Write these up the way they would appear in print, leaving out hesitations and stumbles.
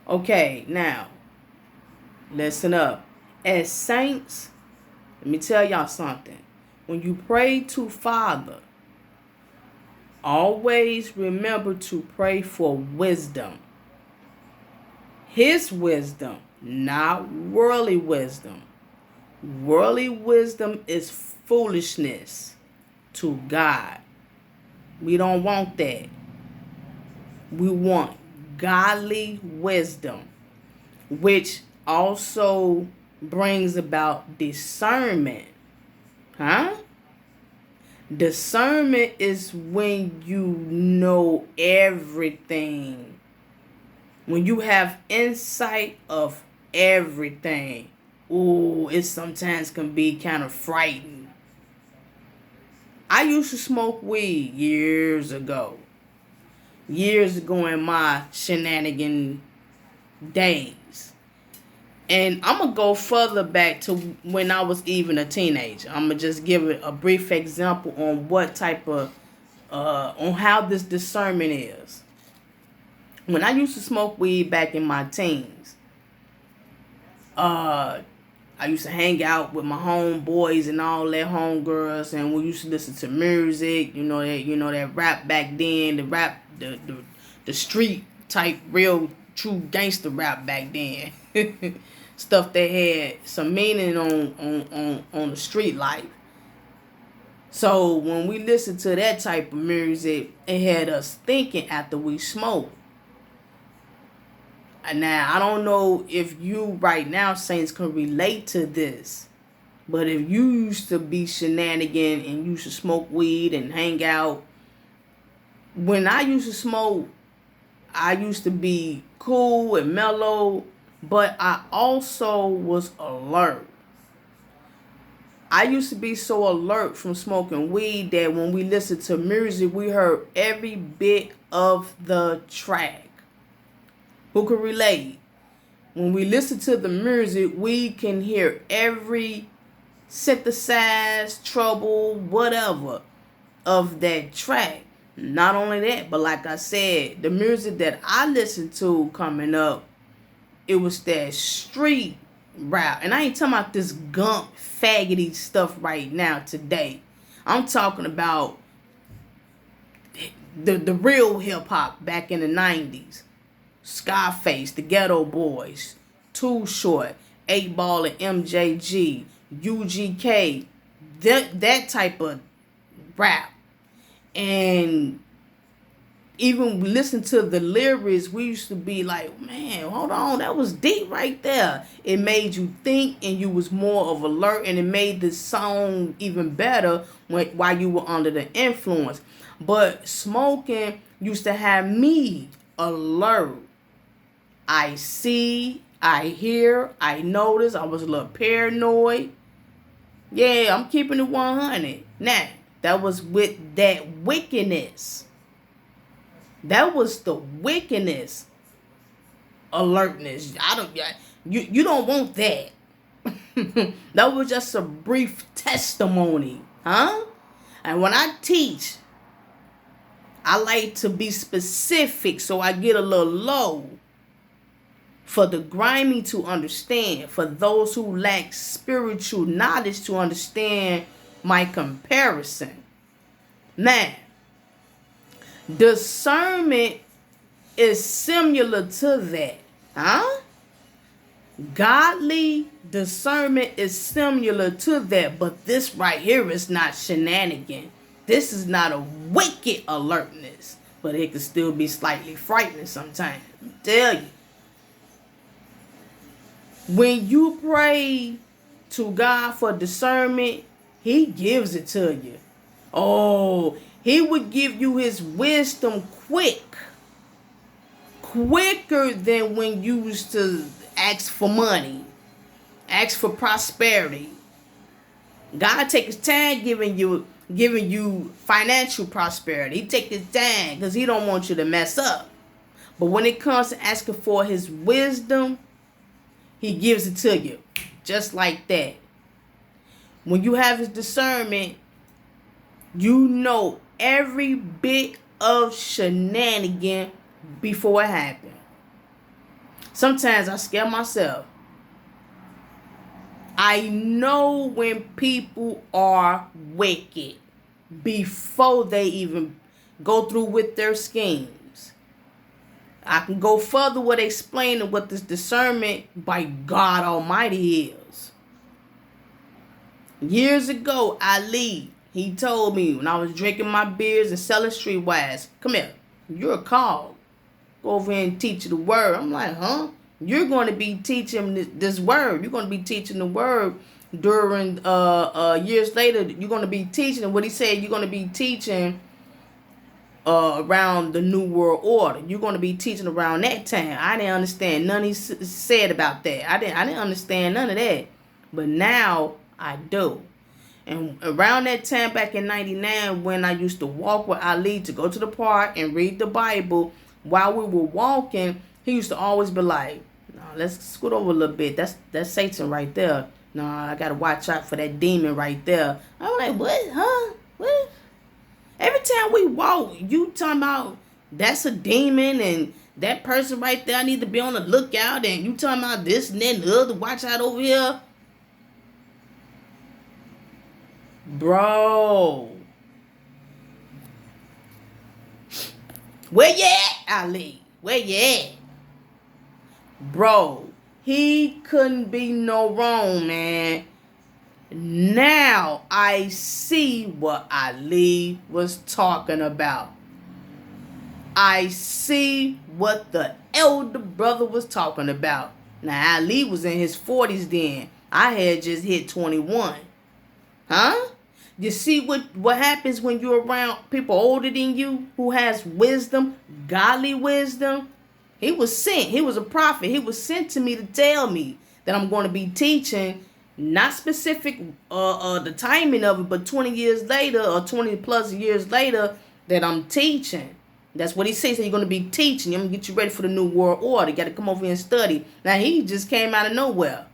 Okay, now, listen up. As saints, let me tell y'all something. When you pray to Father, always remember to pray for wisdom. His wisdom, not worldly wisdom. Worldly wisdom is foolishness to God. We don't want that. We want godly wisdom, which also brings about discernment. Huh? Discernment is when you know everything. When you have insight of everything. Ooh, it sometimes can be kind of frightening. I used to smoke weed years ago. Years ago in my shenanigan days. And I'm going to go further back to when I was even a teenager. I'm going to just give it a brief example on what type of, on how this discernment is. When I used to smoke weed back in my teens, I used to hang out with my homeboys and all that homegirls, and we used to listen to music. That rap back then, the street type, real true gangster rap back then. Stuff that had some meaning on the street life. So when we listened to that type of music, it had us thinking after we smoked. Now, I don't know if you right now, saints, can relate to this. But if you used to be shenanigan and used to smoke weed and hang out, when I used to smoke, I used to be cool and mellow, but I also was alert. I used to be so alert from smoking weed that when we listened to music, we heard every bit of the track. Who can relate? When we listen to the music, we can hear every synthesized trouble, whatever, of that track. Not only that, but like I said, the music that I listened to coming up, it was that street rap. And I ain't talking about this gunk, faggoty stuff right now today. I'm talking about the real hip-hop back in the 90s. Scarface, the Ghetto Boys, Too Short, 8 Ball and MJG, UGK, that type of rap. And even listen to the lyrics, we used to be like, man, hold on, that was deep right there. It made you think, and you was more of alert, and it made the song even better while you were under the influence. But smoking used to have me alert. I see, I hear, I notice. I was a little paranoid. Yeah, I'm keeping it 100. Now, that was with that wickedness. That was the wickedness. Alertness. You don't want that. That was just a brief testimony. Huh? And when I teach, I like to be specific so I get a little low. For the grimy to understand, for those who lack spiritual knowledge to understand my comparison. Now, discernment is similar to that. Huh? Godly discernment is similar to that, but this right here is not shenanigan. This is not a wicked alertness, but it can still be slightly frightening sometimes. I tell you. When you pray to God for discernment, He gives it to you. Oh, He would give you His wisdom quicker than when you used to ask for money, ask for prosperity. God take His time giving you financial prosperity. He take His time because He don't want you to mess up. But when it comes to asking for His wisdom, He gives it to you. Just like that. When you have His discernment, you know every bit of shenanigan before it happened. Sometimes I scare myself. I know when people are wicked before they even go through with their schemes. I can go further with explaining what this discernment by God Almighty is. Years ago, Ali, he told me when I was drinking my beers and selling streetwise, come here, you're called. Go over here and teach the word. I'm like, huh? You're going to be teaching this word. You're going to be teaching the word during years later. You're going to be teaching. And what he said, you're going to be teaching around the New World Order. You're going to be teaching around that time. I didn't understand none he said about that. I didn't understand none of that. But now I do. And around that time back in 99, when I used to walk with Ali to go to the park and read the Bible, while we were walking, he used to always be like, "No, let's scoot over a little bit. That's Satan right there. No, I gotta watch out for that demon right there." I'm like, "What? Huh? What?" Every time we walk, you talking about that's a demon and that person right there, I need to be on the lookout, and you talking about this and that and the other, watch out over here. Bro. Where you at, Ali? Where you at? Bro, he couldn't be no wrong, man. Now I see what Ali was talking about. I see what the elder brother was talking about. Now Ali was in his 40s then. I had just hit 21. Huh? You see what happens when you're around people older than you who has wisdom, godly wisdom? He was sent. He was a prophet. He was sent to me to tell me that I'm going to be teaching, not specific the timing of it, but 20 years later or 20 plus years later that I'm teaching. That's what he says. You're going to be teaching. I'm going to get you ready for the New World Order. You got to come over here and study. Now, he just came out of nowhere.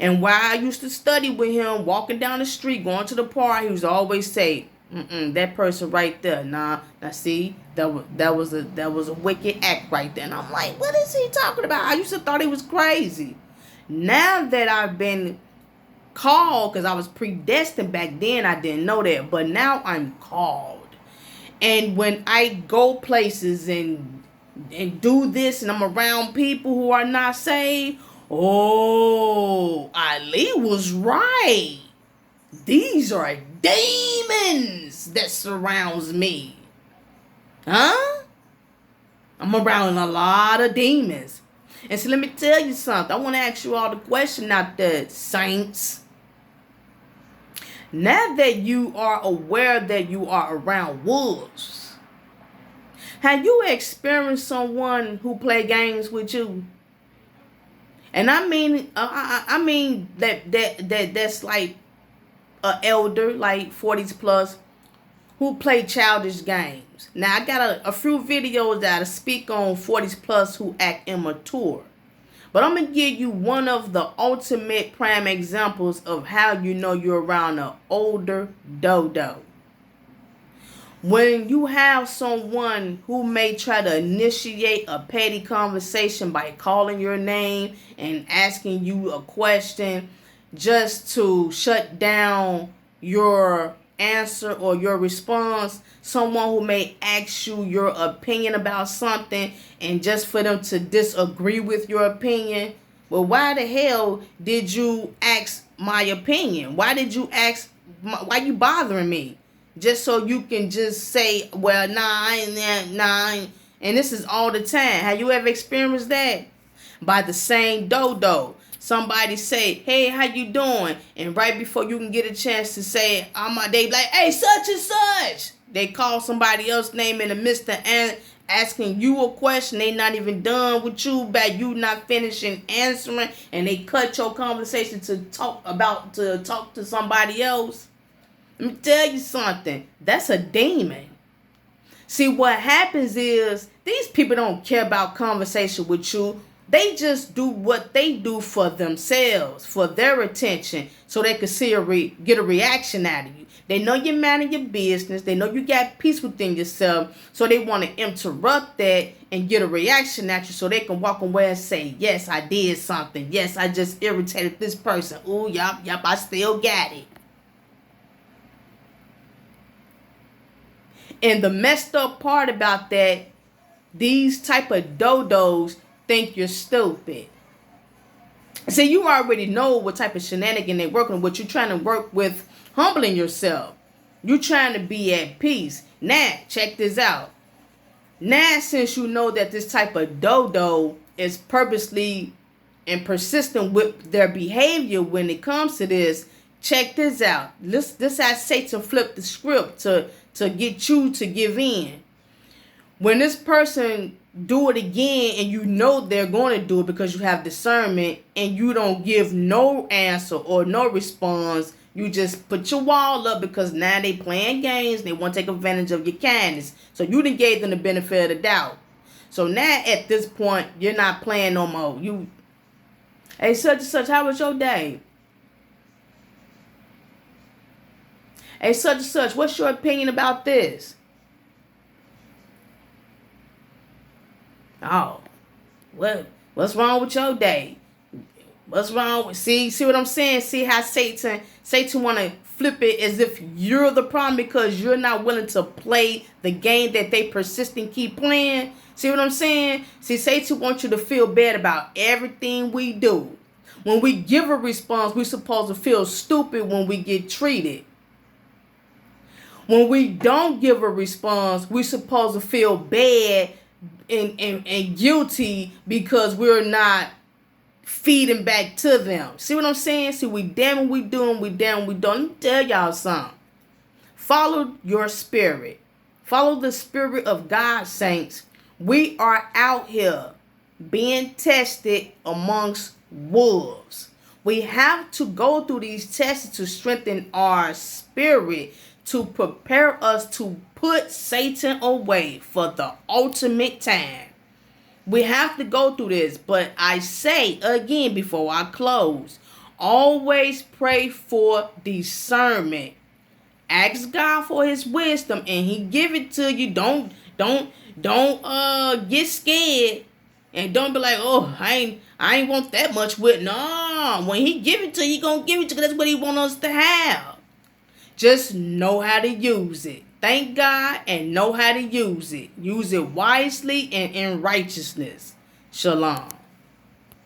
And while I used to study with him, walking down the street, going to the park, he was always say, that person right there. Now see, that was a wicked act right there. And I'm like, what is he talking about? I used to thought he was crazy. Now that I've been called, because I was predestined back then, I didn't know that. But now I'm called. And when I go places and do this and I'm around people who are not saved, oh, Ali was right. These are demons that surrounds me. Huh? I'm around a lot of demons. And so let me tell you something. I want to ask you all the question out there, saints. Now that you are aware that you are around wolves, have you experienced someone who play games with you? And I mean that's like an elder, like 40s plus, who play childish games. Now I got a few videos that I speak on 40s plus who act immature. But I'm going to give you one of the ultimate prime examples of how you know you're around an older dodo. When you have someone who may try to initiate a petty conversation by calling your name and asking you a question just to shut down your answer or your response, someone who may ask you your opinion about something and just for them to disagree with your opinion. Well, why the hell did you ask my opinion? Why did you ask why you bothering me? Just so you can just say, well, nah, and this is all the time. Have you ever experienced that? By the same dodo. Somebody say, hey, how you doing? And right before you can get a chance to say, they like, hey, such and such. They call somebody else's name in the midst of asking you a question. They not even done with you, but you not finishing answering. And they cut your conversation to talk to somebody else. Let me tell you something. That's a demon. See, what happens is these people don't care about conversation with you. They just do what they do for themselves, for their attention, so they can get a reaction out of you. They know you're minding your business. They know you got peace within yourself, so they want to interrupt that and get a reaction at you, so they can walk away and say, yes, I did something. Yes, I just irritated this person. Ooh, yup, I still got it. And the messed up part about that, these type of dodos think you're stupid. See, you already know what type of shenanigan they're working with. You're trying to work with humbling yourself. You're trying to be at peace. Now, check this out. Now, since you know that this type of dodo is purposely and persistent with their behavior when it comes to this, check this out. This how Satan flipped the script to get you to give in. When this person do it again and you know they're going to do it because you have discernment and you don't give no answer or no response, you just put your wall up because now they playing games. They want to take advantage of your kindness. So you done gave them the benefit of the doubt. So now at this point, you're not playing no more. Hey, such and such, how was your day? Hey, such and such, what's your opinion about this? Oh, what's wrong with your day? What's wrong with, see what I'm saying? See how Satan want to flip it as if you're the problem because you're not willing to play the game that they persist and keep playing. See what I'm saying? See, Satan wants you to feel bad about everything we do. When we give a response, we're supposed to feel stupid when we get treated. When we don't give a response, we're supposed to feel bad and guilty because we're not feeding back to them. See what I'm saying? See, we damn what we doing, we damn what we don't. Let me tell y'all something. Follow your spirit. Follow the spirit of God, saints. We are out here being tested amongst wolves. We have to go through these tests to strengthen our spirit, to prepare us to put Satan away for the ultimate time. We have to go through this, but I say again before I close, always pray for discernment. Ask God for his wisdom and he give it to you. Don't get scared and don't be like, oh, I ain't want that much with. No, when he give it to you, he gonna give it to you. That's what he want us to have. Just know how to use it. Thank God and know how to use it. Use it wisely and in righteousness. Shalom.